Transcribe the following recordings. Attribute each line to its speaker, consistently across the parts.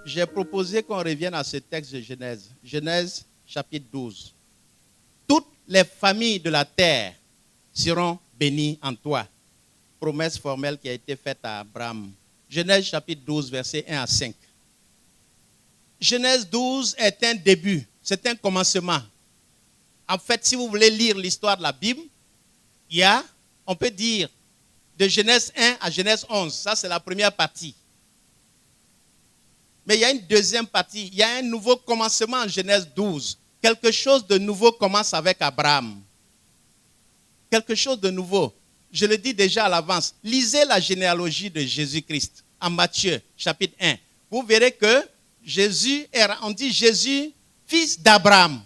Speaker 1: j'ai proposé qu'on revienne à ce texte de Genèse. Genèse chapitre 12. Toutes les familles de la terre seront bénies en toi. Promesse formelle qui a été faite à Abraham. Genèse chapitre 12, versets 1 à 5. Genèse 12 est un début, c'est un commencement. En fait, si vous voulez lire l'histoire de la Bible, il y a, on peut dire, de Genèse 1 à Genèse 11. Ça, c'est la première partie. Mais il y a une deuxième partie. Il y a un nouveau commencement en Genèse 12. Quelque chose de nouveau commence avec Abraham. Quelque chose de nouveau. Je le dis déjà à l'avance. Lisez la généalogie de Jésus-Christ en Matthieu, chapitre 1. Vous verrez que on dit Jésus, fils d'Abraham.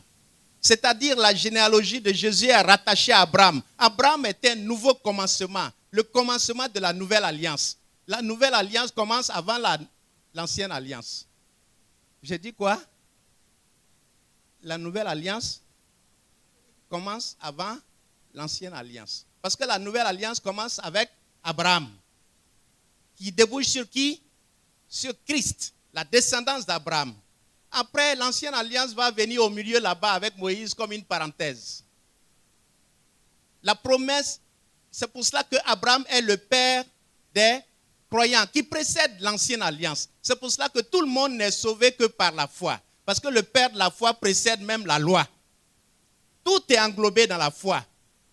Speaker 1: C'est-à-dire la généalogie de Jésus est rattachée à Abraham. Abraham est un nouveau commencement, le commencement de la nouvelle alliance. La nouvelle alliance commence avant l'ancienne alliance. J'ai dit quoi? La nouvelle alliance commence avant l'ancienne alliance. Parce que la nouvelle alliance commence avec Abraham. Qui débouche sur qui? Sur Christ, la descendance d'Abraham. Après, l'ancienne alliance va venir au milieu là-bas avec Moïse comme une parenthèse. La promesse, c'est pour cela que Abraham est le père des croyants qui précède l'ancienne alliance. C'est pour cela que tout le monde n'est sauvé que par la foi. Parce que le père de la foi précède même la loi. Tout est englobé dans la foi.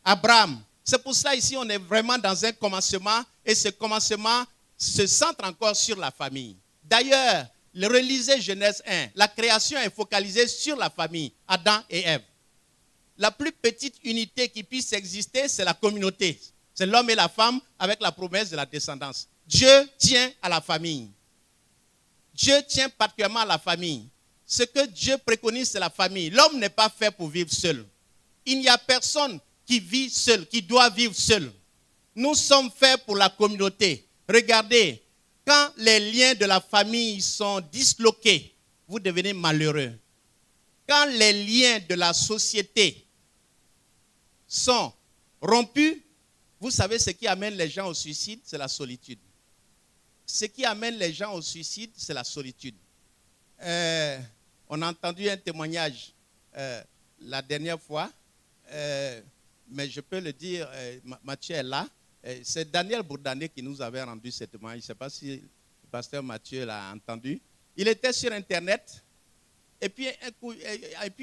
Speaker 1: Abraham. C'est pour cela ici on est vraiment dans un commencement et ce commencement se centre encore sur la famille. D'ailleurs, relisez Genèse 1. La création est focalisée sur la famille, Adam et Ève. La plus petite unité qui puisse exister, c'est la communauté. C'est l'homme et la femme avec la promesse de la descendance. Dieu tient à la famille. Dieu tient particulièrement à la famille. Ce que Dieu préconise, c'est la famille. L'homme n'est pas fait pour vivre seul. Il n'y a personne qui vit seul, qui doit vivre seul. Nous sommes faits pour la communauté. Regardez, quand les liens de la famille sont disloqués, vous devenez malheureux. Quand les liens de la société sont rompus, vous savez ce qui amène les gens au suicide, c'est la solitude. Ce qui amène les gens au suicide, c'est la solitude. On a entendu un témoignage la dernière fois, mais je peux le dire, Mathieu est là. C'est Daniel Bourdané qui nous avait rendu ce témoignage. Je ne sais pas si le pasteur Mathieu l'a entendu. Il était sur Internet et puis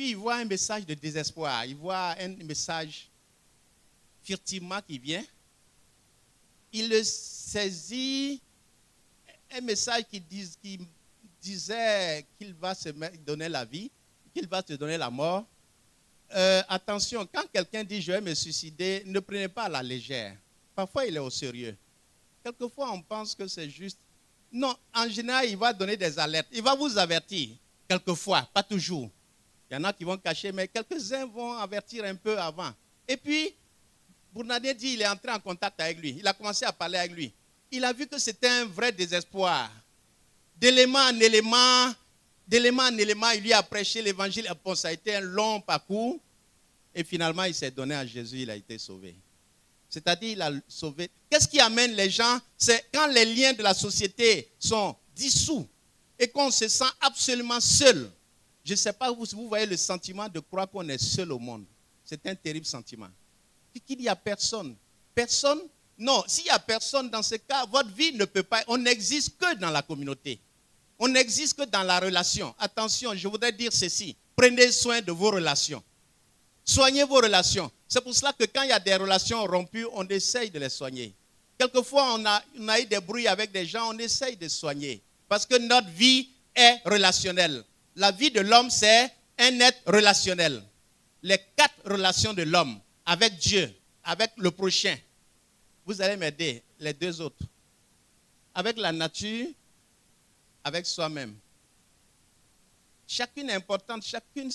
Speaker 1: il voit un message de désespoir. Il voit un message furtivement qui vient. Il le saisit, un message qui disait qu'il va se donner la vie, qu'il va se donner la mort. Attention, quand quelqu'un dit « je vais me suicider », ne prenez pas à la légère. Parfois, il est au sérieux. Quelquefois, on pense que c'est juste. Non, en général, il va donner des alertes. Il va vous avertir. Quelquefois, pas toujours. Il y en a qui vont cacher, mais quelques-uns vont avertir un peu avant. Et puis, Bournané dit qu'il est entré en contact avec lui. Il a commencé à parler avec lui. Il a vu que c'était un vrai désespoir. D'élément en élément, il lui a prêché l'évangile. Bon, ça a été un long parcours. Et finalement, il s'est donné à Jésus, il a été sauvé. C'est-à-dire, il a sauvé. Qu'est-ce qui amène les gens? C'est quand les liens de la société sont dissous et qu'on se sent absolument seul. Je ne sais pas si vous voyez le sentiment de croire qu'on est seul au monde. C'est un terrible sentiment. Puis qu'il n'y a personne. Personne? Non, s'il n'y a personne dans ce cas, votre vie ne peut pas. On n'existe que dans la communauté. On n'existe que dans la relation. Attention, je voudrais dire ceci. Prenez soin de vos relations. Soignez vos relations. C'est pour cela que quand il y a des relations rompues, on essaye de les soigner. Quelquefois, on a eu des bruits avec des gens, on essaye de soigner. Parce que notre vie est relationnelle. La vie de l'homme, c'est un être relationnel. Les 4 relations de l'homme, avec Dieu, avec le prochain. Vous allez m'aider, les 2 autres. Avec la nature, avec soi-même. Chacune est importante, chacune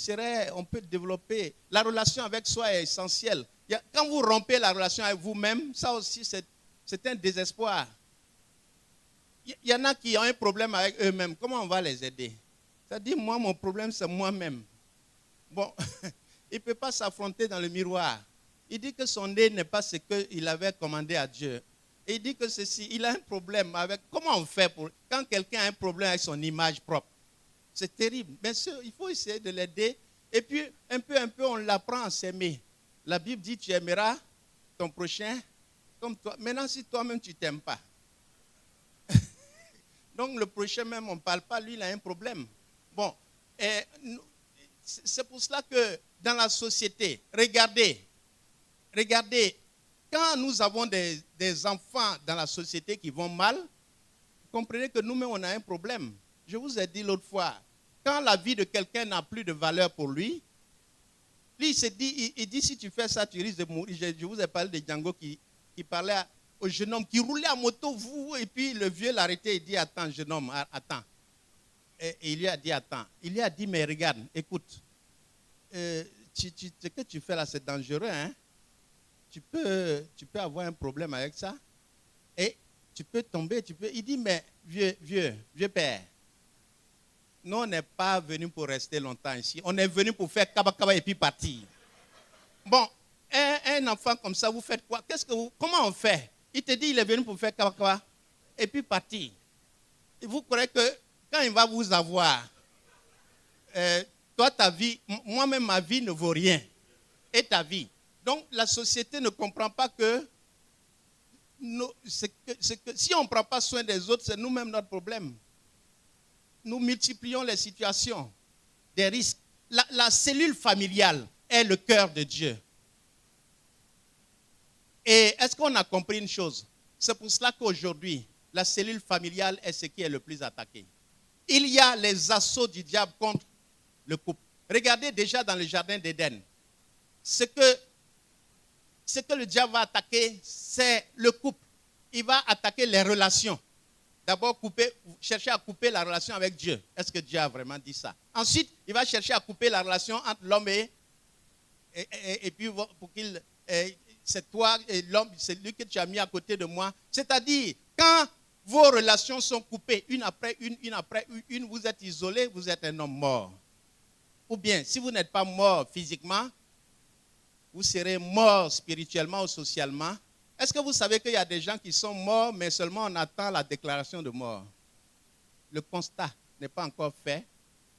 Speaker 1: on peut développer. La relation avec soi est essentielle. Quand vous rompez la relation avec vous-même, ça aussi c'est un désespoir. Il y en a qui ont un problème avec eux-mêmes. Comment on va les aider? C'est-à-dire, moi, mon problème, c'est moi-même. Bon, il ne peut pas s'affronter dans le miroir. Il dit que son nez n'est pas ce qu'il avait commandé à Dieu. Et il dit que ceci, il a un problème avec... Comment on fait pour... Quand quelqu'un a un problème avec son image propre, C'est terrible. Bien sûr, il faut essayer de l'aider. Et puis, un peu, on l'apprend à s'aimer. La Bible dit, tu aimeras ton prochain comme toi. Maintenant, si toi-même, tu ne t'aimes pas. Donc, le prochain même, on ne parle pas, lui, il a un problème. Bon, c'est pour cela que dans la société, regardez, quand nous avons des enfants dans la société qui vont mal, comprenez que nous-mêmes, on a un problème. Je vous ai dit l'autre fois, quand la vie de quelqu'un n'a plus de valeur pour lui, il dit, si tu fais ça, tu risques de mourir. Je vous ai parlé de Django qui parlait au jeune homme, qui roulait à moto, et puis le vieux l'a arrêté et dit, attends, jeune homme, attends. Et il lui a dit, attends. Il lui a dit, mais regarde, écoute, ce que tu fais là, c'est dangereux, hein? Tu peux avoir un problème avec ça. Et tu peux tomber, Il dit, mais vieux père, nous, on n'est pas venu pour rester longtemps ici. On est venu pour faire kaba et puis partir. Bon, un enfant comme ça, vous faites quoi? Comment on fait? Il te dit, il est venu pour faire kaba et puis partir. Et vous croyez que quand il va vous avoir, toi, ta vie, moi-même, ma vie ne vaut rien. Et ta vie. Donc, la société ne comprend pas que si on ne prend pas soin des autres, c'est nous-mêmes notre problème. Nous multiplions les situations, des risques. La cellule familiale est le cœur de Dieu. Et est-ce qu'on a compris une chose? C'est pour cela qu'aujourd'hui, la cellule familiale est ce qui est le plus attaqué. Il y a les assauts du diable contre le couple. Regardez déjà dans le jardin d'Éden. Ce que le diable va attaquer, c'est le couple. Il va attaquer les relations. D'abord, chercher à couper la relation avec Dieu. Est-ce que Dieu a vraiment dit ça? Ensuite, il va chercher à couper la relation entre l'homme et puis pour qu'il... c'est toi et l'homme, c'est lui que tu as mis à côté de moi. C'est-à-dire, quand vos relations sont coupées, une après une, vous êtes isolé, vous êtes un homme mort. Ou bien, si vous n'êtes pas mort physiquement, vous serez mort spirituellement ou socialement. Est-ce que vous savez qu'il y a des gens qui sont morts, mais seulement on attend la déclaration de mort? Le constat n'est pas encore fait.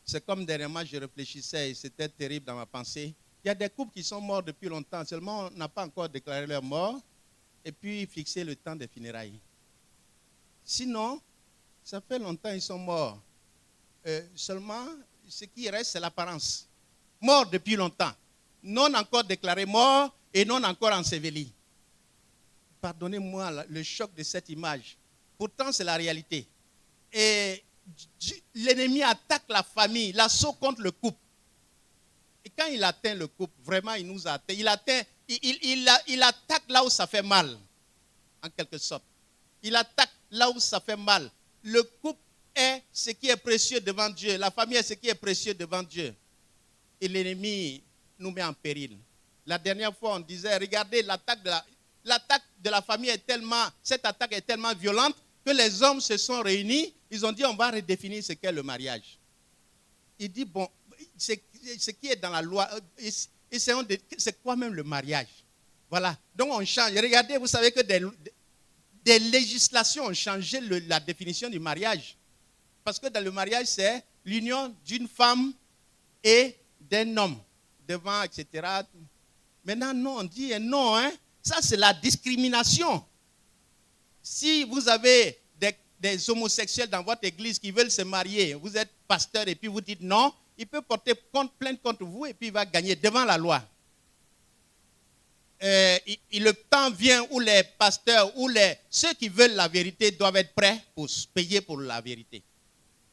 Speaker 1: C'est comme dernièrement, je réfléchissais et c'était terrible dans ma pensée. Il y a des couples qui sont morts depuis longtemps, seulement on n'a pas encore déclaré leur mort et puis fixé le temps des funérailles. Sinon, ça fait longtemps qu'ils sont morts. Seulement, ce qui reste, c'est l'apparence. Mort depuis longtemps. Non encore déclaré mort et non encore enseveli. Pardonnez-moi le choc de cette image. Pourtant, c'est la réalité. Et l'ennemi attaque la famille, l'assaut contre le couple. Et quand il atteint le couple, vraiment, il nous atteint. Il attaque là où ça fait mal, en quelque sorte. Il attaque là où ça fait mal. Le couple est ce qui est précieux devant Dieu. La famille est ce qui est précieux devant Dieu. Et l'ennemi nous met en péril. La dernière fois, on disait, regardez, l'attaque de la famille cette attaque est tellement violente que les hommes se sont réunis. Ils ont dit, on va redéfinir ce qu'est le mariage. Il dit, bon, ce qui est dans la loi, c'est quoi même le mariage? Voilà. Donc on change. Regardez, vous savez que des législations ont changé la définition du mariage. Parce que dans le mariage, c'est l'union d'une femme et d'un homme, devant, etc. Maintenant, non, on dit non, hein. Ça, c'est la discrimination. Si vous avez des homosexuels dans votre église qui veulent se marier, vous êtes pasteur et puis vous dites non, il peut porter plainte contre vous et puis il va gagner devant la loi. Le temps vient où les pasteurs, ceux qui veulent la vérité doivent être prêts pour payer pour la vérité.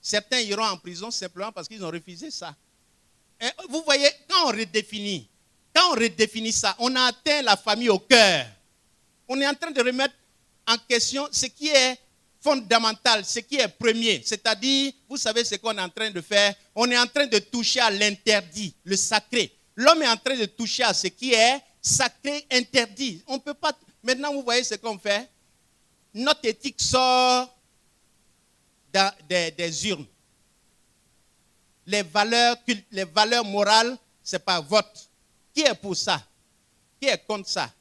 Speaker 1: Certains iront en prison simplement parce qu'ils ont refusé ça. Et vous voyez, quand on redéfinit ça, on a atteint la famille au cœur. On est en train de remettre en question ce qui est fondamental, ce qui est premier. C'est-à-dire, vous savez ce qu'on est en train de faire? On est en train de toucher à l'interdit, le sacré. L'homme est en train de toucher à ce qui est sacré, interdit. On ne peut pas... Maintenant, vous voyez ce qu'on fait? Notre éthique sort des urnes. Les valeurs morales, c'est par vote. Qui est pour ça? Qui est contre ça?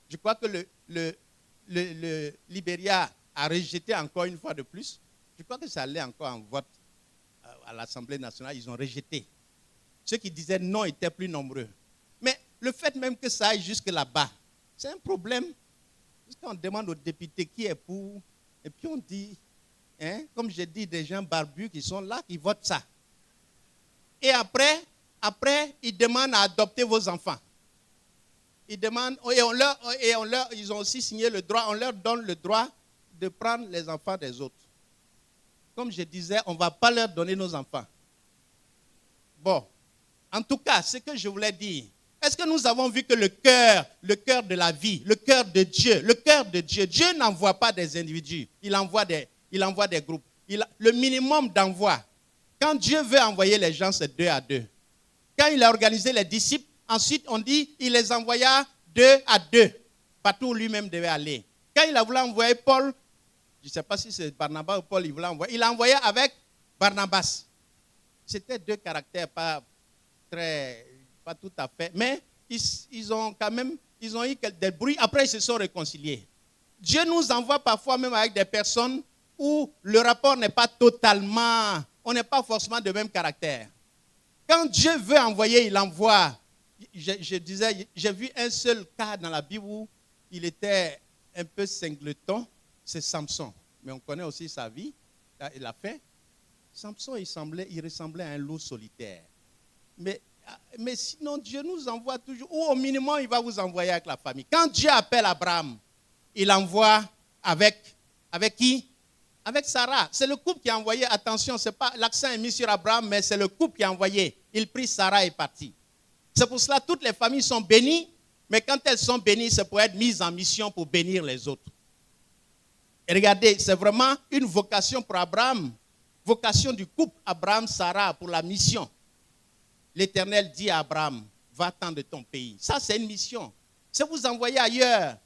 Speaker 1: Je crois que le Libéria a rejeté encore une fois de plus. Je crois que ça allait encore en vote à l'Assemblée nationale, ils ont rejeté. Ceux qui disaient non étaient plus nombreux. Mais le fait même que ça aille jusque là-bas, c'est un problème. Parce qu'on demande aux députés qui est pour, et puis on dit, hein, comme j'ai dit, des gens barbus qui sont là, qui votent ça. Et après, ils demandent à adopter vos enfants. Ils demandent, ils ont aussi signé le droit, on leur donne le droit de prendre les enfants des autres. Comme je disais, on ne va pas leur donner nos enfants. Bon, en tout cas, ce que je voulais dire, est-ce que nous avons vu que le cœur de la vie, le cœur de Dieu, Dieu n'envoie pas des individus, il envoie des groupes. Le minimum d'envoi, quand Dieu veut envoyer les gens, c'est 2 à 2. Quand il a organisé les disciples, ensuite on dit il les envoya 2 à 2, partout où lui-même devait aller. Quand il a voulu envoyer Paul, je ne sais pas si c'est Barnabas ou Paul, il l'a envoyé avec Barnabas. C'était 2 caractères, pas tout à fait, mais ils ont eu des bruits, après ils se sont réconciliés. Dieu nous envoie parfois même avec des personnes où le rapport n'est pas totalement, on n'est pas forcément de même caractère. Quand Dieu veut envoyer, il envoie. Je disais, j'ai vu un seul cas dans la Bible où il était un peu singleton, c'est Samson. Mais on connaît aussi sa vie, il a fait. Samson, il ressemblait à un loup solitaire. Mais sinon, Dieu nous envoie toujours, ou au minimum, il va vous envoyer avec la famille. Quand Dieu appelle Abraham, il envoie avec qui? Avec Sarah. C'est le couple qui a envoyé. Attention, c'est pas l'accent est mis sur Abraham, mais c'est le couple qui a envoyé. Il prit Sarah et est parti. C'est pour cela que toutes les familles sont bénies, mais quand elles sont bénies, c'est pour être mises en mission pour bénir les autres. Et regardez, c'est vraiment une vocation pour Abraham, vocation du couple Abraham-Sarah pour la mission. L'Éternel dit à Abraham, va-t'en de ton pays. Ça, c'est une mission. C'est vous envoyer ailleurs,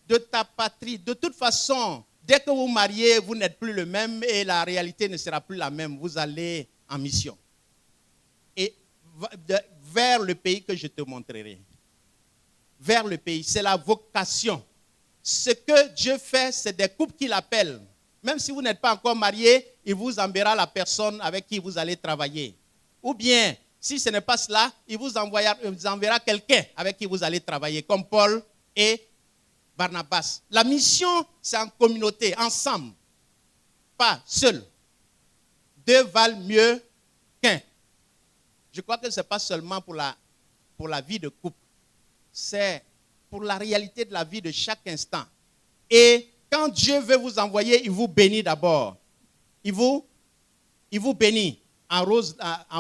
Speaker 1: de ta patrie. De toute façon, dès que vous mariez, vous n'êtes plus le même et la réalité ne sera plus la même. Vous allez en mission. Et vers le pays que je te montrerai. Vers le pays, c'est la vocation. Ce que Dieu fait, c'est des couples qu'il appelle. Même si vous n'êtes pas encore marié, il vous enverra la personne avec qui vous allez travailler. Ou bien, si ce n'est pas cela, il vous enverra quelqu'un avec qui vous allez travailler, comme Paul et Barnabas. La mission, c'est en communauté, ensemble, pas seul. 2 valent mieux qu'un. Je crois que ce n'est pas seulement pour la vie de couple, c'est pour la réalité de la vie de chaque instant. Et quand Dieu veut vous envoyer, il vous bénit d'abord. Il vous bénit en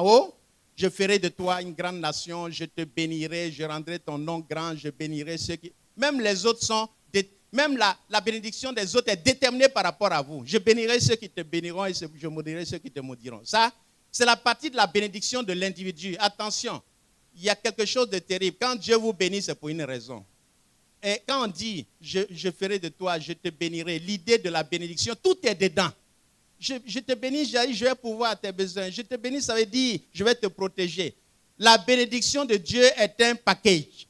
Speaker 1: haut. Je ferai de toi une grande nation, je te bénirai, je rendrai ton nom grand, je bénirai ceux qui... Même les autres sont... Même la bénédiction des autres est déterminée par rapport à vous. Je bénirai ceux qui te béniront et je maudirai ceux qui te maudiront. Ça, c'est la partie de la bénédiction de l'individu. Attention, il y a quelque chose de terrible. Quand Dieu vous bénit, c'est pour une raison. Et quand on dit, je ferai de toi, je te bénirai, l'idée de la bénédiction, tout est dedans. Je te bénis, je vais pouvoir à tes besoins. Je te bénis, ça veut dire, je vais te protéger. La bénédiction de Dieu est un package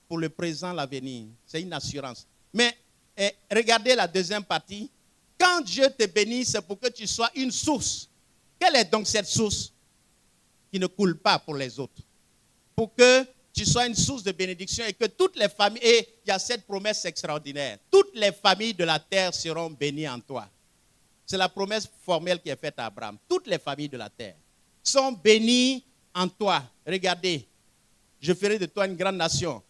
Speaker 1: pour le présent, l'avenir. C'est une assurance. Mais regardez la deuxième partie. Quand Dieu te bénit, c'est pour que tu sois une source. Quelle est donc cette source qui ne coule pas pour les autres? Pour que tu sois une source de bénédiction et que toutes les familles, et il y a cette promesse extraordinaire, toutes les familles de la terre seront bénies en toi. C'est la promesse formelle qui est faite à Abraham. Toutes les familles de la terre sont bénies en toi. Regardez, je ferai de toi une grande nation.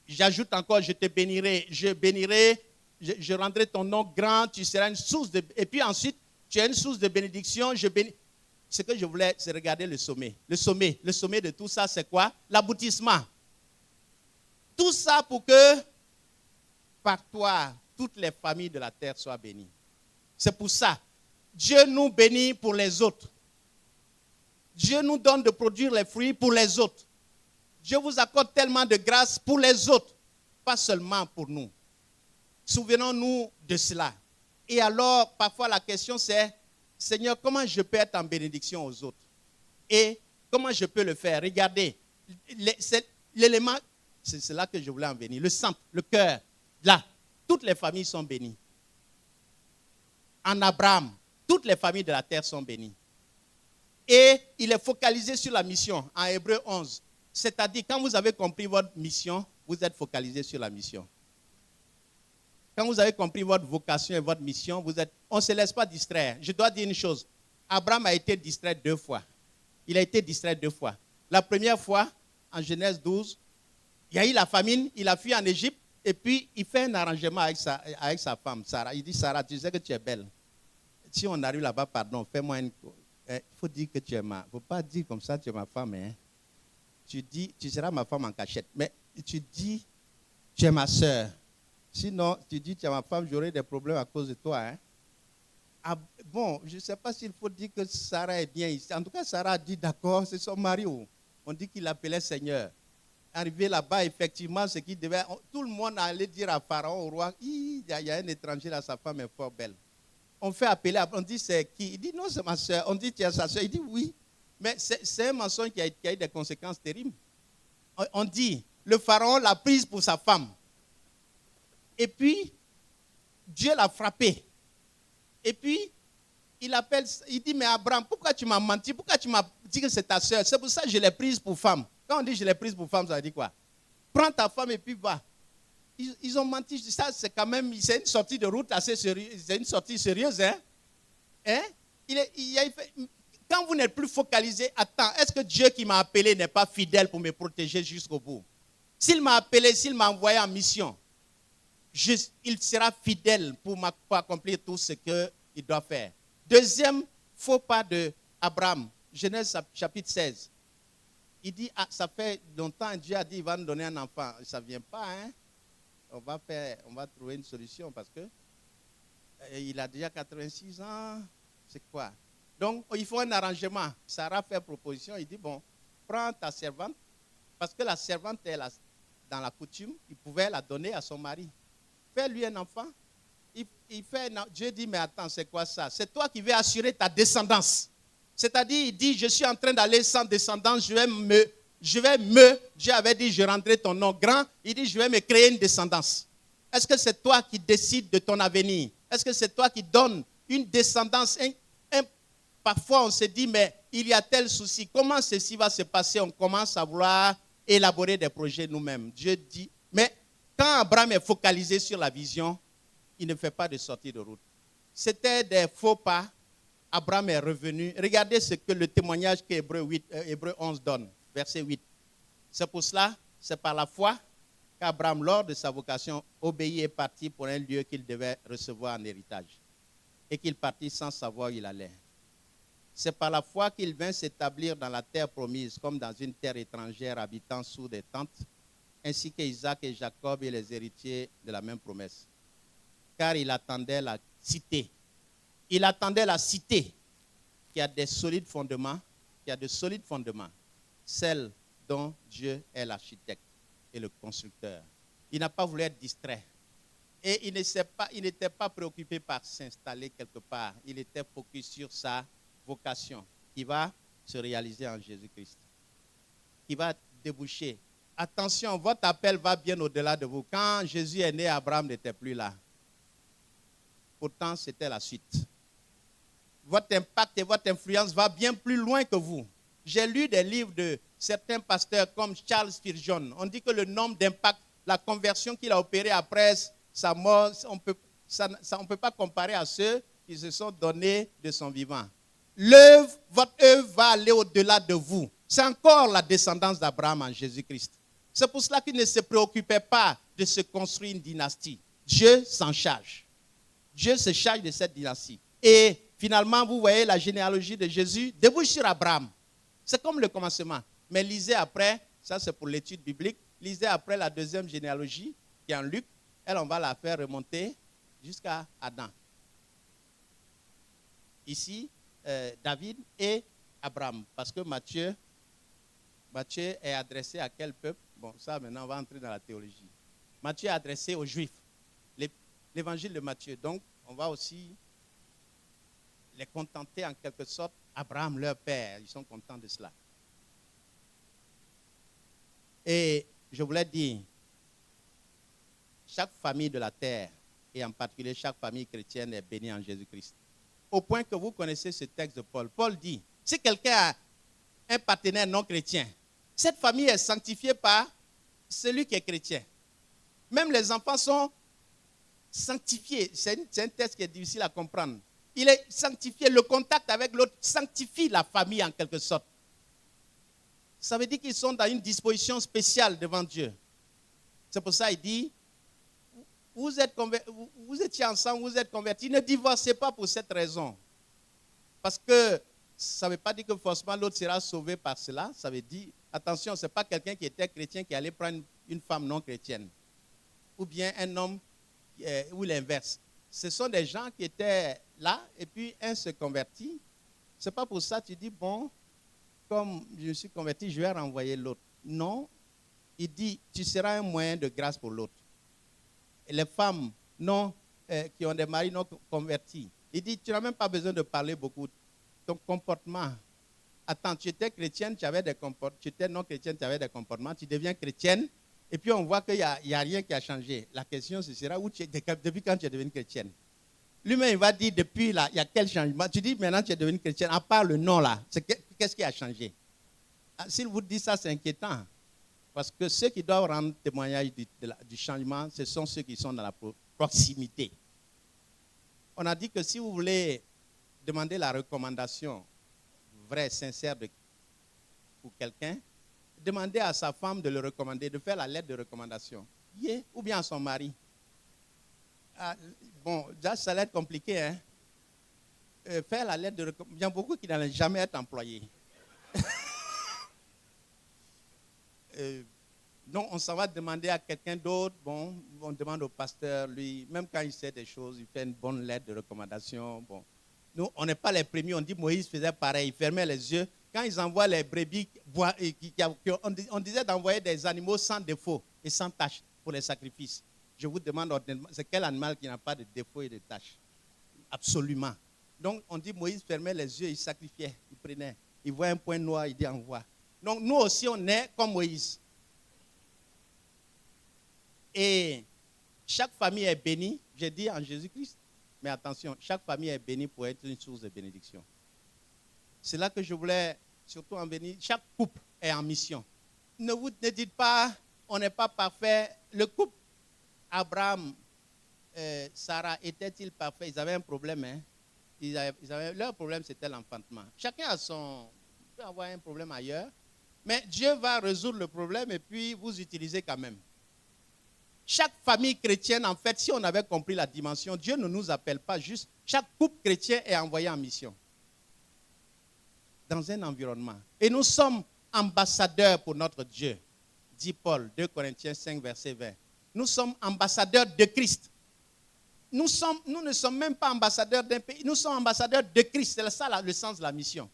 Speaker 1: J'ajoute encore, je te bénirai, je rendrai ton nom grand, tu seras une source de... Et puis ensuite, tu es une source de bénédiction, Ce que je voulais, c'est regarder le sommet. Le sommet de tout ça, c'est quoi? L'aboutissement. Tout ça pour que, par toi, toutes les familles de la terre soient bénies. C'est pour ça. Dieu nous bénit pour les autres. Dieu nous donne de produire les fruits pour les autres. Dieu vous accorde tellement de grâce pour les autres, pas seulement pour nous. Souvenons-nous de cela. Et alors, parfois la question c'est, Seigneur, comment je peux être en bénédiction aux autres? Et comment je peux le faire? Regardez, l'élément, c'est là que je voulais en venir. Le centre, le cœur, là, toutes les familles sont bénies. En Abraham, toutes les familles de la terre sont bénies. Et il est focalisé sur la mission en Hébreu 11. C'est-à-dire, quand vous avez compris votre mission, vous êtes focalisé sur la mission. Quand vous avez compris votre vocation et votre mission, on ne se laisse pas distraire. Je dois dire une chose. Abraham a été distrait 2 fois. Il a été distrait 2 fois. La première fois, en Genèse 12, il y a eu la famine, il a fui en Égypte, et puis il fait un arrangement avec sa femme, Sarah. Il dit, Sarah, tu sais que tu es belle. Si on arrive là-bas, pardon, fais-moi une... Il faut dire que tu es ma... Il ne faut pas dire comme ça, tu es ma femme. Hein. Tu dis, tu seras ma femme en cachette. Mais tu dis, tu es ma soeur. Sinon, tu dis, tu es ma femme, j'aurai des problèmes à cause de toi. Hein. Ah, bon, je ne sais pas s'il faut dire que Sarah est bien ici. En tout cas, Sarah a dit, d'accord, c'est son mari. On dit qu'il l'appelait Seigneur. Arrivé là-bas, effectivement, ce qu'il devait... Tout le monde allait dire à Pharaon, au roi, il y a un étranger là, sa femme est fort belle. On fait appeler, on dit, c'est qui? Il dit, non, c'est ma soeur. On dit, tu es sa soeur. Il dit, oui. Mais c'est un mensonge qui a eu des conséquences terribles. On dit, le Pharaon l'a prise pour sa femme. Et puis, Dieu l'a frappé. Et puis, il dit, mais Abraham, pourquoi tu m'as menti? Pourquoi tu m'as dit que c'est ta soeur? C'est pour ça que je l'ai prise pour femme. Quand on dit je l'ai prise pour femme, ça veut dire quoi? Prends ta femme et puis va. Ils ont menti. Ça, c'est quand même, c'est une sortie de route assez sérieuse. C'est une sortie sérieuse, hein? Hein? Quand vous n'êtes plus focalisé, attends, est-ce que Dieu qui m'a appelé n'est pas fidèle pour me protéger jusqu'au bout? S'il m'a appelé, s'il m'a envoyé en mission, il sera fidèle pour accomplir tout ce qu'il doit faire. Deuxième faux pas d'Abraham, Genèse chapitre 16. Il dit, ça fait longtemps, Dieu a dit, il va nous donner un enfant. Ça ne vient pas, hein? On va trouver une solution parce que il a déjà 86 ans. C'est quoi? Donc, il faut un arrangement. Sarah fait proposition. Il dit, bon, prends ta servante. Parce que la servante est dans la coutume. Il pouvait la donner à son mari. Fais-lui un enfant. Dieu dit, mais attends, c'est quoi ça? C'est toi qui veux assurer ta descendance. C'est-à-dire, il dit, je suis en train d'aller sans descendance. Dieu avait dit, je rendrai ton nom grand. Il dit, je vais me créer une descendance. Est-ce que c'est toi qui décides de ton avenir? Est-ce que c'est toi qui donnes une descendance? Parfois, on se dit, mais il y a tel souci. Comment ceci va se passer? On commence à vouloir élaborer des projets nous-mêmes. Dieu dit, mais quand Abraham est focalisé sur la vision, il ne fait pas de sortie de route. C'était des faux pas. Abraham est revenu. Regardez ce que le témoignage qu'Hébreu 11 donne, verset 8. C'est pour cela, c'est par la foi qu'Abraham, lors de sa vocation, obéit et partit pour un lieu qu'il devait recevoir en héritage. Et qu'il partit sans savoir où il allait. C'est par la foi qu'il vint s'établir dans la terre promise, comme dans une terre étrangère, habitant sous des tentes, ainsi qu'Isaac et Jacob et les héritiers de la même promesse. Car il attendait la cité. Il attendait la cité qui a des solides fondements, celle dont Dieu est l'architecte et le constructeur. Il n'a pas voulu être distrait. Et il n'était pas préoccupé par s'installer quelque part. Il était focus sur sa vocation qui va se réaliser en Jésus-Christ, qui va déboucher. Attention, votre appel va bien au-delà de vous. Quand Jésus est né, Abraham n'était plus là. Pourtant, c'était la suite. Votre impact et votre influence va bien plus loin que vous. J'ai lu des livres de certains pasteurs comme Charles Spurgeon. On dit que le nombre d'impacts, la conversion qu'il a opérée après sa mort, on ne peut pas comparer à ceux qui se sont donnés de son vivant. Votre œuvre va aller au-delà de vous. C'est encore la descendance d'Abraham en Jésus-Christ. C'est pour cela qu'il ne se préoccupait pas de se construire une dynastie. Dieu s'en charge. Dieu se charge de cette dynastie. Et finalement, vous voyez la généalogie de Jésus débouche sur Abraham. C'est comme le commencement. Mais lisez après, ça c'est pour l'étude biblique, lisez après la deuxième généalogie qui est en Luc. Elle, on va la faire remonter jusqu'à Adam. Ici, David et Abraham. Parce que Matthieu est adressé à quel peuple? Bon, ça maintenant, on va entrer dans la théologie. Matthieu est adressé aux Juifs. L'évangile de Matthieu. Donc, on va aussi les contenter en quelque sorte. Abraham, leur père, ils sont contents de cela. Et je voulais dire, chaque famille de la terre, et en particulier chaque famille chrétienne, est bénie en Jésus-Christ. Au point que vous connaissez ce texte de Paul. Paul dit, Si quelqu'un a un partenaire non chrétien, cette famille est sanctifiée par celui qui est chrétien. Même les enfants sont sanctifiés. C'est un texte qui est difficile à comprendre. Il est sanctifié. Le contact avec l'autre sanctifie la famille en quelque sorte. Ça veut dire qu'ils sont dans une disposition spéciale devant Dieu. C'est pour ça qu'il dit, vous étiez ensemble, vous êtes convertis. Ne divorcez pas pour cette raison. Parce que ça ne veut pas dire que forcément l'autre sera sauvé par cela. Ça veut dire, attention, ce n'est pas quelqu'un qui était chrétien qui allait prendre une femme non chrétienne. Ou bien un homme, ou l'inverse. Ce sont des gens qui étaient là et puis un se convertit. Ce n'est pas pour ça que tu dis, bon, comme je me suis converti, je vais renvoyer l'autre. Non, il dit, tu seras un moyen de grâce pour l'autre. Et les femmes non, qui ont des maris non convertis, il dit, tu n'as même pas besoin de parler beaucoup. Ton comportement, attends, tu étais chrétienne, tu avais des comportements, tu étais non chrétienne, tu avais des comportements, tu deviens chrétienne, et puis on voit qu'il n'y a rien qui a changé. La question, ce sera, depuis quand tu es devenue chrétienne? Lui-même, il va dire, depuis là, il y a quel changement? Tu dis, maintenant tu es devenue chrétienne, à part le nom là, qu'est-ce qui a changé? S'il vous dit ça, c'est inquiétant. Parce que ceux qui doivent rendre témoignage du changement, ce sont ceux qui sont dans la proximité. On a dit que si vous voulez demander la recommandation vraie, sincère pour quelqu'un, demandez à sa femme de le recommander, de faire la lettre de recommandation. Ou bien à son mari. Bon, déjà, ça va être compliqué. Hein? Faire la lettre de recommandation. Il y a beaucoup qui n'allaient jamais être employés. Donc, on s'en va demander à quelqu'un d'autre. Bon, on demande au pasteur, lui, même quand il sait des choses, il fait une bonne lettre de recommandation. Bon. Nous, on n'est pas les premiers. On dit Moïse faisait pareil. Il fermait les yeux. Quand ils envoient les brebis, on disait d'envoyer des animaux sans défaut et sans tache pour les sacrifices. Je vous demande, c'est quel animal qui n'a pas de défaut et de tache? Absolument. Donc, on dit Moïse fermait les yeux, il sacrifiait, il prenait. Il voit un point noir, il dit envoie. Donc, nous aussi, on est comme Moïse. Et chaque famille est bénie, j'ai dit en Jésus-Christ. Mais attention, chaque famille est bénie pour être une source de bénédiction. C'est là que je voulais surtout en venir. Chaque couple est en mission. Ne dites pas, on n'est pas parfait. Le couple, Abraham, Sarah, étaient-ils parfaits? Ils avaient un problème. Hein? Leur problème, c'était l'enfantement. Chacun peut avoir un problème ailleurs. Mais Dieu va résoudre le problème et puis vous utilisez quand même. Chaque famille chrétienne, en fait, si on avait compris la dimension, Dieu ne nous appelle pas juste. Chaque couple chrétien est envoyé en mission. Dans un environnement. Et nous sommes ambassadeurs pour notre Dieu. Dit Paul, 2 Corinthiens 5, verset 20. Nous sommes ambassadeurs de Christ. Nous ne sommes même pas ambassadeurs d'un pays. Nous sommes ambassadeurs de Christ. C'est ça le sens de la mission.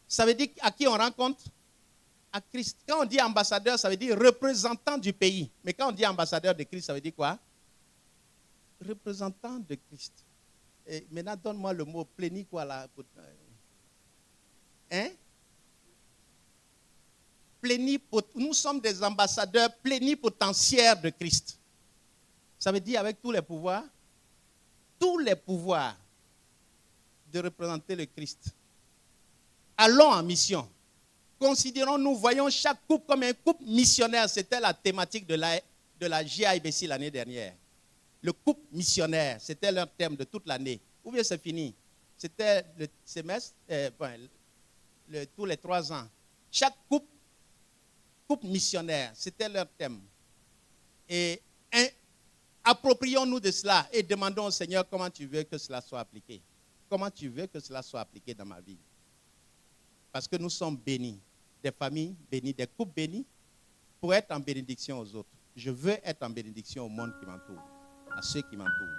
Speaker 1: Ça veut dire à qui on rencontre? À Christ. Quand on dit ambassadeur, ça veut dire représentant du pays. Mais quand on dit ambassadeur de Christ, ça veut dire quoi? Représentant de Christ. Et maintenant, donne-moi le mot pléni quoi là. Hein? Nous sommes des ambassadeurs plénipotentiaires de Christ. Ça veut dire avec tous les pouvoirs de représenter le Christ. Allons en mission. Considérons-nous, voyons chaque couple comme un couple missionnaire. C'était la thématique de la GIBC l'année dernière. Le couple missionnaire, c'était leur thème de toute l'année. Ou bien c'est fini. C'était le semestre, tous les 3 ans. Chaque couple missionnaire, c'était leur thème. Et approprions-nous de cela et demandons au Seigneur comment tu veux que cela soit appliqué. Comment tu veux que cela soit appliqué dans ma vie. Parce que nous sommes bénis, des familles bénies, des couples bénis, pour être en bénédiction aux autres. Je veux être en bénédiction au monde qui m'entoure, à ceux qui m'entourent.